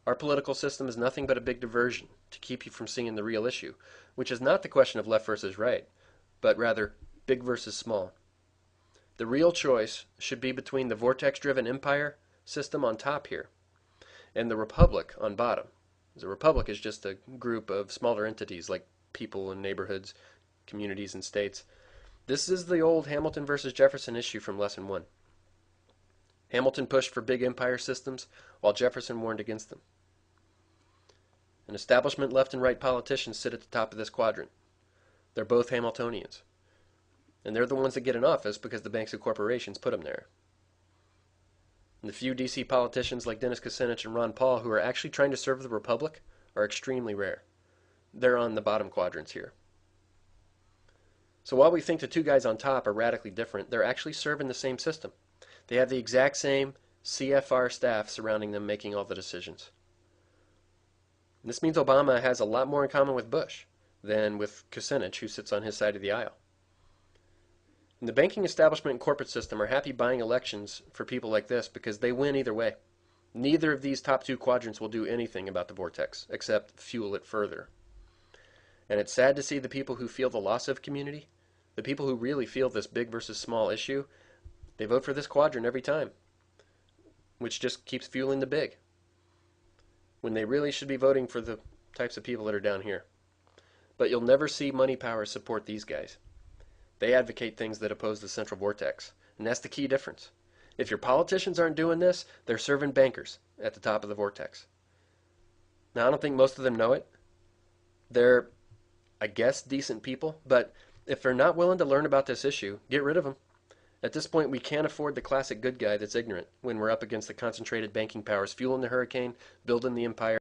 Our political system is nothing but a big diversion to keep you from seeing the real issue, which is not the question of left versus right, but rather big versus small. The real choice should be between the vortex-driven empire system on top here and the republic on bottom. The republic is just a group of smaller entities like people and neighborhoods, communities and states. This is the old Hamilton versus Jefferson issue from lesson 1. Hamilton pushed for big empire systems while Jefferson warned against them. And establishment left and right politicians sit at the top of this quadrant. They're both Hamiltonians. And they're the ones that get in office because the banks and corporations put them there. And the few D.C. politicians like Dennis Kucinich and Ron Paul who are actually trying to serve the Republic are extremely rare. They're on the bottom quadrants here. So while we think the two guys on top are radically different, they're actually serving the same system. They have the exact same CFR staff surrounding them making all the decisions. And this means Obama has a lot more in common with Bush than with Kucinich, who sits on his side of the aisle. And the banking establishment and corporate system are happy buying elections for people like this because they win either way. Neither of these top two quadrants will do anything about the vortex except fuel it further. And it's sad to see the people who feel the loss of community, the people who really feel this big versus small issue, they vote for this quadrant every time, which just keeps fueling the big, when they really should be voting for the types of people that are down here. But you'll never see money powers support these guys. They advocate things that oppose the central vortex, and that's the key difference. If your politicians aren't doing this, they're serving bankers at the top of the vortex. Now, I don't think most of them know it. They're, I guess, decent people, but if they're not willing to learn about this issue, get rid of them. At this point, we can't afford the classic good guy that's ignorant when we're up against the concentrated banking powers fueling the hurricane, building the empire.